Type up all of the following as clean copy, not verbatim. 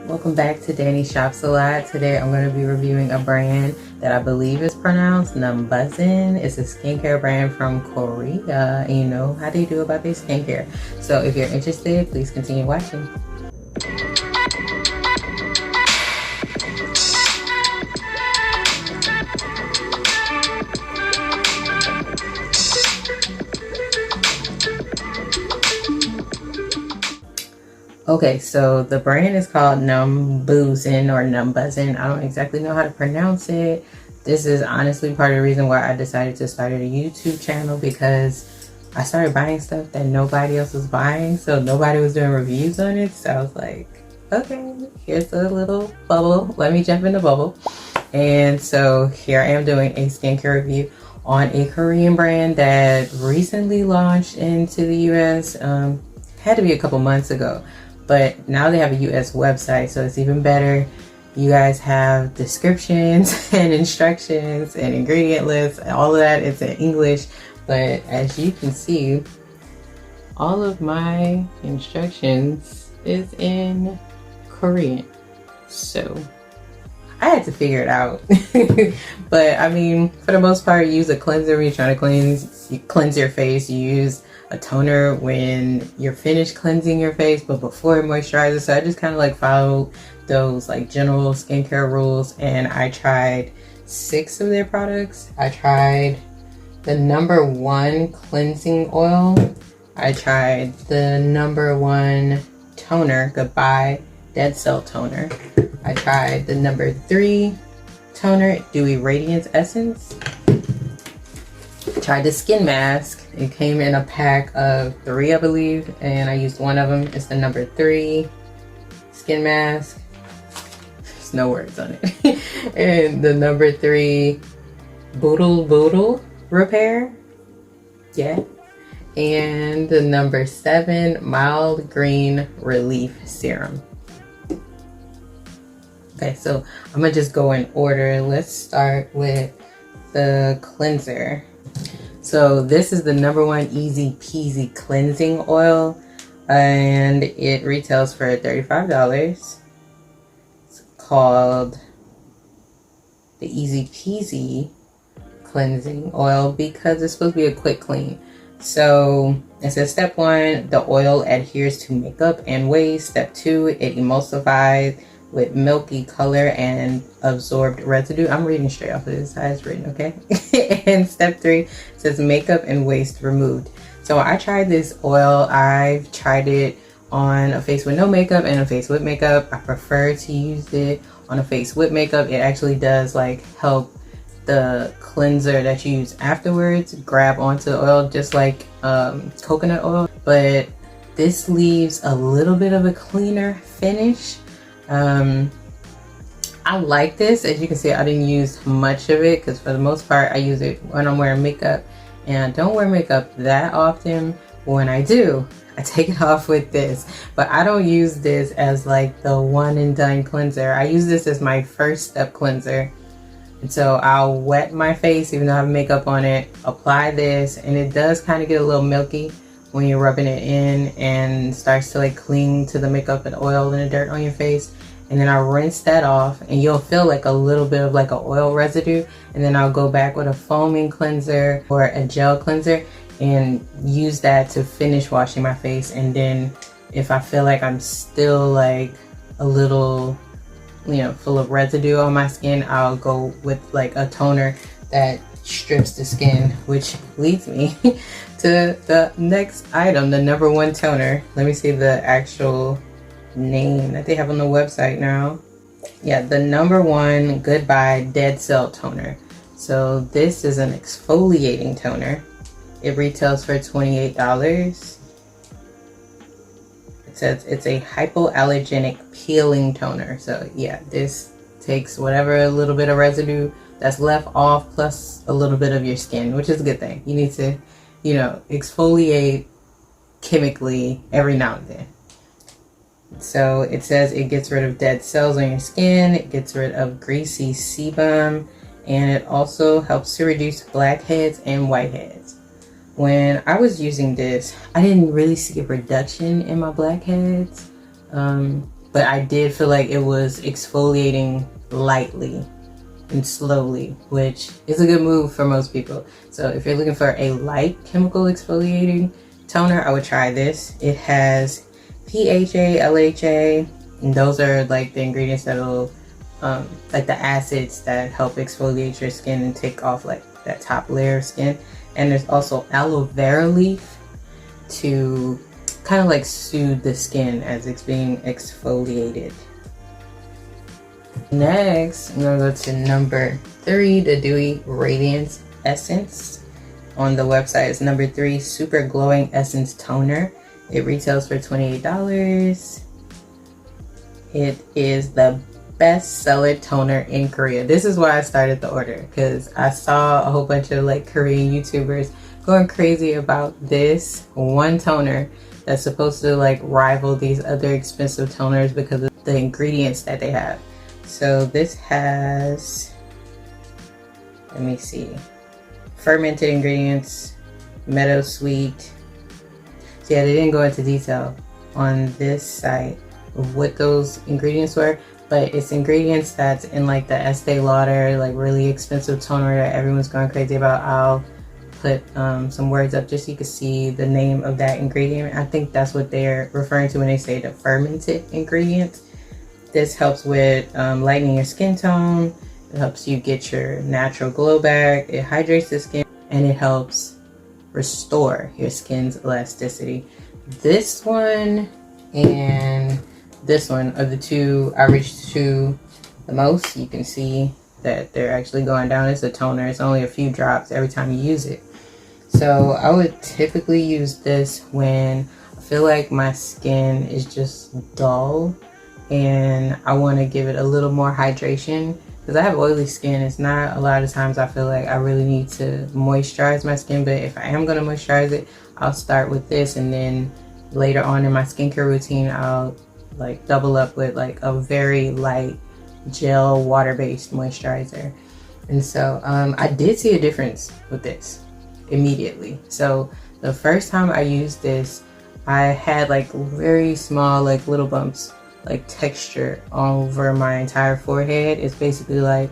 Welcome back to DanyShopsALOT. Today I'm going to be reviewing a brand that I believe is pronounced Numbuzin. It's a skincare brand from Korea, and you know how they do about their skincare. So if you're interested, please continue watching. Okay, so the brand is called Numbuzin or Numbuzin. I don't exactly know how to pronounce it. This is honestly part of the reason why I decided to start a YouTube channel, because I started buying stuff that nobody else was buying. So nobody was doing reviews on it. So I was like, okay, here's a little bubble. Let me jump in the bubble. And so here I am doing a skincare review on a Korean brand that recently launched into the US. Had to be a couple months ago. But now they have a US website, so it's even better. You guys have descriptions and instructions and ingredient lists, all of that. It's in English, but as you can see, all of my instructions is in Korean. So I had to figure it out. But I mean, for the most part, you use a cleanser when you're trying to cleanse your face. You use a toner when you're finished cleansing your face, but before moisturizer. So I just kind of like followed those like general skincare rules, and I tried 6 of their products. I tried the #1 cleansing oil. I tried the #1 toner, Goodbye Dead Cell Toner. I tried the #3 toner, Dewy Radiance Essence. Tried the skin mask. It came in a pack of 3, I believe, and I used one of them. It's the #3 skin mask. There's no words on it. And the #3 Boodle Repair. Yeah. And the #7 Mild Green Relief Serum. Okay, so I'm gonna just go in order. Let's start with the cleanser. So this is the #1 Easy Peasy cleansing oil, and it retails for $35. It's called the Easy Peasy cleansing oil because it's supposed to be a quick clean. So it says step 1, the oil adheres to makeup and waste. Step 2, it emulsifies with milky color and absorbed residue. I'm reading straight off of this, how it's written, okay? And step 3 says makeup and waste removed. So I tried this oil. I've tried it on a face with no makeup and a face with makeup. I prefer to use it on a face with makeup. It actually does like help the cleanser that you use afterwards grab onto the oil, just like coconut oil. But this leaves a little bit of a cleaner finish. I like this. As you can see, I didn't use much of it because for the most part I use it when I'm wearing makeup, and I don't wear makeup that often. When I do, I take it off with this, but I don't use this as like the one and done cleanser. I use this as my first step cleanser. And so I'll wet my face even though I have makeup on it, apply this, and it does kind of get a little milky when you're rubbing it in, and starts to like cling to the makeup and oil and the dirt on your face. And then I'll rinse that off, and you'll feel like a little bit of like an oil residue. And then I'll go back with a foaming cleanser or a gel cleanser and use that to finish washing my face. And then if I feel like I'm still like a little, you know, full of residue on my skin, I'll go with like a toner that strips the skin, which leads me to the next item, the #1 toner. Let me see the actual name that they have on the website now. Yeah, the #1 Goodbye Dead Cell Toner. So this is an exfoliating toner. It retails for $28. It says it's a hypoallergenic peeling toner. So yeah, this takes whatever little bit of residue that's left off plus a little bit of your skin, which is a good thing. You need to, you know, exfoliate chemically every now and then. So it says it gets rid of dead cells on your skin, it gets rid of greasy sebum, and it also helps to reduce blackheads and whiteheads. When I was using this, I didn't really see a reduction in my blackheads, but I did feel like it was exfoliating lightly and slowly, which is a good move for most people. So if you're looking for a light chemical exfoliating toner, I would try this. It has PHA, LHA, and those are like the ingredients that'll like the acids that help exfoliate your skin and take off like that top layer of skin. And there's also aloe vera leaf to kind of like soothe the skin as it's being exfoliated. Next, I'm gonna go to number 3, the Dewy Radiance Essence. On the website, it's number 3, Super Glowing Essence Toner. It retails for $28. It is the best seller toner in Korea. This is why I started the order, because I saw a whole bunch of like Korean YouTubers going crazy about this one toner that's supposed to like rival these other expensive toners because of the ingredients that they have. So this has, let me see, fermented ingredients, meadow sweet. So yeah, they didn't go into detail on this site of what those ingredients were, but it's ingredients that's in like the Estee Lauder, like really expensive toner that everyone's going crazy about. I'll put some words up just so you can see the name of that ingredient. I think that's what they're referring to when they say the fermented ingredients. This helps with lightening your skin tone. It helps you get your natural glow back. It hydrates the skin, and it helps restore your skin's elasticity. This one and this one are the two I reached to the most. You can see that they're actually going down. It's a toner. It's only a few drops every time you use it. So I would typically use this when I feel like my skin is just dull and I want to give it a little more hydration, because I have oily skin. It's not a lot of times I feel like I really need to moisturize my skin, but if I am going to moisturize it, I'll start with this, and then later on in my skincare routine I'll like double up with like a very light gel water-based moisturizer. And so I did see a difference with this immediately. So the first time I used this, I had like very small like little bumps, like texture all over my entire forehead. It's basically like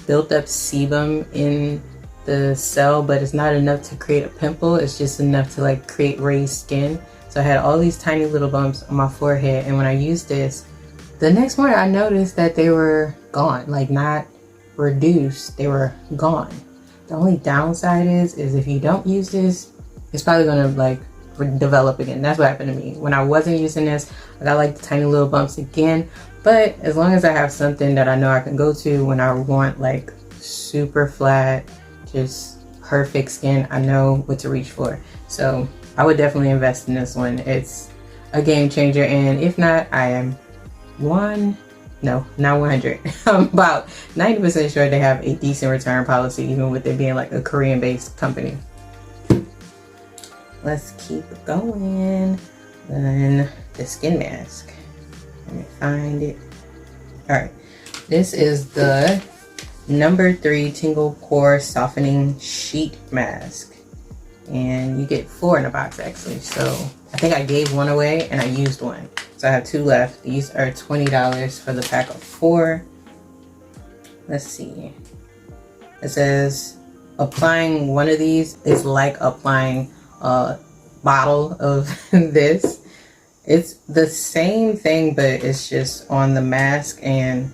built up sebum in the cell, but it's not enough to create a pimple. It's just enough to like create raised skin. So I had all these tiny little bumps on my forehead, and when I used this, the next morning I noticed that they were gone, like not reduced, they were gone. The only downside is if you don't use this, it's probably gonna like develop again. That's what happened to me. When I wasn't using this, I got like the tiny little bumps again. But as long as I have something that I know I can go to when I want like super flat, just perfect skin, I know what to reach for. So I would definitely invest in this one. It's a game changer, and if not, I am not 100. I'm about 90% sure they have a decent return policy, even with it being like a Korean-based company. Let's keep going. Then the skin mask. Let me find it. Alright, this is the number 3 Tingle Pore Softening Sheet Mask. And you get 4 in a box actually. So I think I gave one away and I used one. So I have 2 left. These are $20 for the pack of 4. Let's see. It says applying one of these is like applying a bottle of this. It's the same thing, but it's just on the mask. And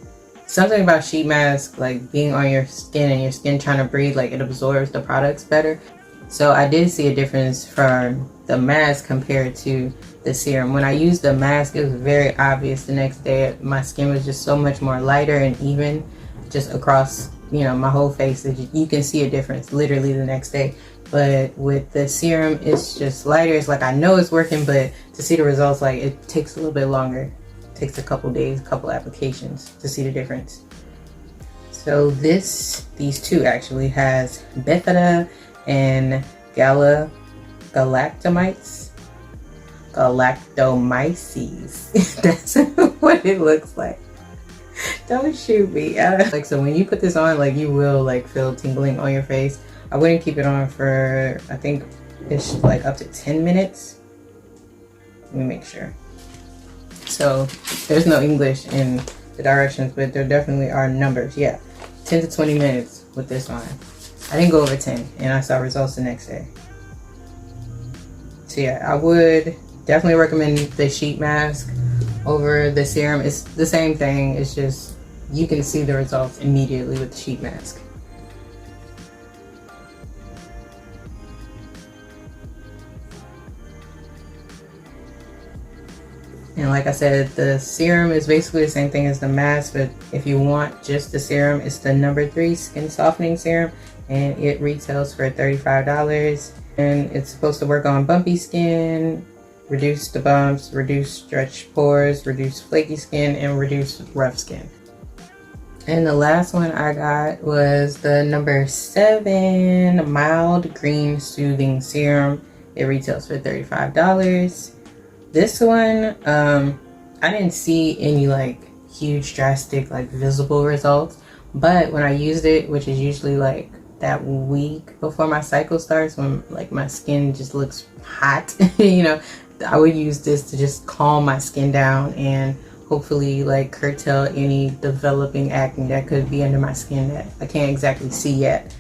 something about sheet mask, like being on your skin and your skin trying to breathe, like it absorbs the products better. So I did see a difference from the mask compared to the serum. When I used the mask, it was very obvious the next day. My skin was just so much more lighter and even just across, you know, my whole face. You can see a difference literally the next day. But with the serum, it's just lighter. It's like I know it's working, but to see the results, like it takes a little bit longer. It takes a couple days, a couple applications to see the difference. So these two actually has bifida and galactomyces. That's what it looks like. Don't shoot me. Like, so when you put this on, like you will like feel tingling on your face. I wouldn't keep it on for, I think it's like up to 10 minutes. Let me make sure. so there's no English in the directions, but there definitely are numbers. Yeah, 10 to 20 minutes with this one. I didn't go over 10, and I saw results the next day. So yeah, I would definitely recommend the sheet mask over the serum. It's the same thing, it's just you can see the results immediately with the sheet mask. And like I said, the serum is basically the same thing as the mask, but if you want just the serum, it's the No. 3 Skin Softening Serum, and it retails for $35. And it's supposed to work on bumpy skin, reduce the bumps, reduce stretched pores, reduce flaky skin, and reduce rough skin. And the last one I got was the No. 7 Mild Green Soothing Serum. It retails for $35. This one, I didn't see any like huge drastic like visible results, but when I used it, which is usually like that week before my cycle starts, when like my skin just looks hot, you know, I would use this to just calm my skin down and hopefully like curtail any developing acne that could be under my skin that I can't exactly see yet.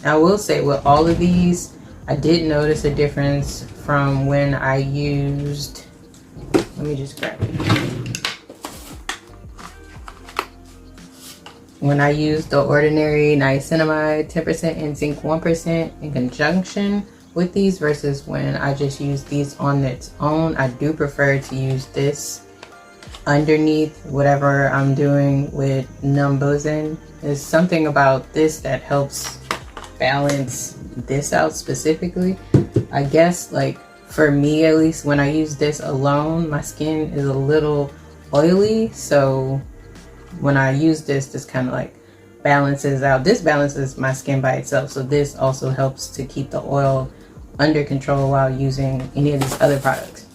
Now, I will say with all of these, I did notice a difference from when I used, let me just grab it. When I used the ordinary niacinamide 10% and zinc 1% in conjunction with these versus when I just use these on its own, I do prefer to use this underneath whatever I'm doing with Numbuzin. There's something about this that helps balance this out specifically. I guess like for me at least, when I use this alone, my skin is a little oily, so when I use this kind of like balances out. This balances my skin by itself, so this also helps to keep the oil under control while using any of these other products.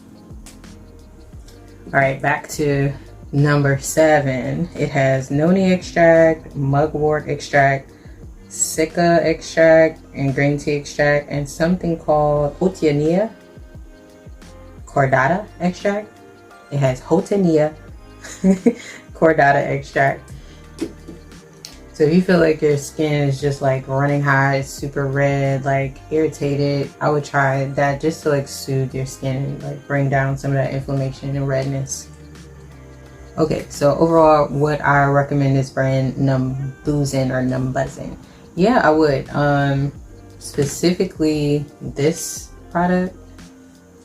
All right, back to No. 7. It has noni extract, mugwort extract, Sika extract, and green tea extract, and something called Hotania cordata extract. It has Hotania cordata extract. So if you feel like your skin is just like running hot, it's super red, like irritated, I would try that just to like soothe your skin and like bring down some of that inflammation and redness. Okay, so overall, would I recommend this brand Numbuzin or Numbuzin? Yeah, I would. Specifically this product.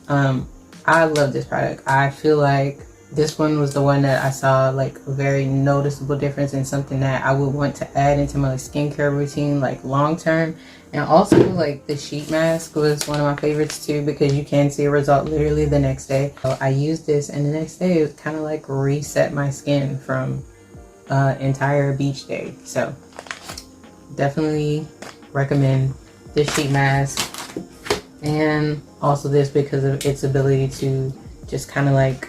I love this product. I feel like this one was the one that I saw like a very noticeable difference in something that I would want to add into my skincare routine like long term. And also like the sheet mask was one of my favorites too, because you can see a result literally the next day. So I used this and the next day it kind of like reset my skin from entire beach day. So definitely recommend this sheet mask, and also this because of its ability to just kind of like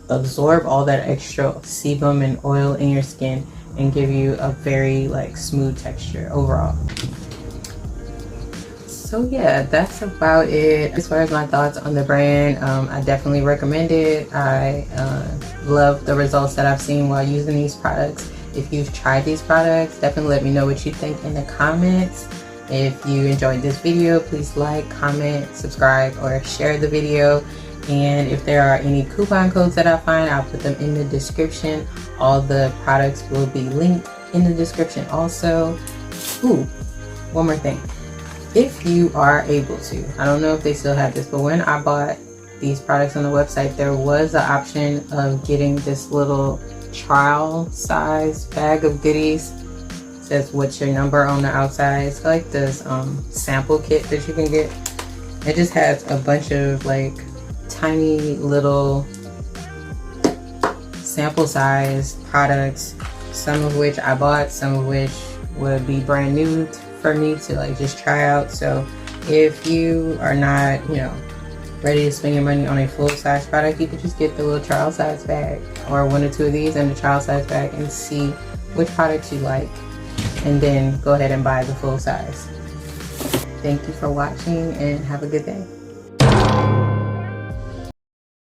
absorb all that extra sebum and oil in your skin and give you a very like smooth texture overall. So yeah, that's about it as far as my thoughts on the brand. I definitely recommend it. I love the results that I've seen while using these products. If you've tried these products, definitely let me know what you think in the comments. If you enjoyed this video, please like, comment, subscribe, or share the video. And if there are any coupon codes that I find, I'll put them in the description. All the products will be linked in the description also. Ooh, one more thing. If you are able to, I don't know if they still have this, but when I bought these products on the website, there was the option of getting this little trial size bag of goodies. It says what's your number on the outside. It's like this sample kit that you can get. It just has a bunch of like tiny little sample size products, some of which I bought, some of which would be brand new for me to like just try out. So if you are not, you know, ready to spend your money on a full size product, you could just get the little trial size bag or one or two of these in the trial size bag and see which products you like, and then go ahead and buy the full size. Thank you for watching and have a good day.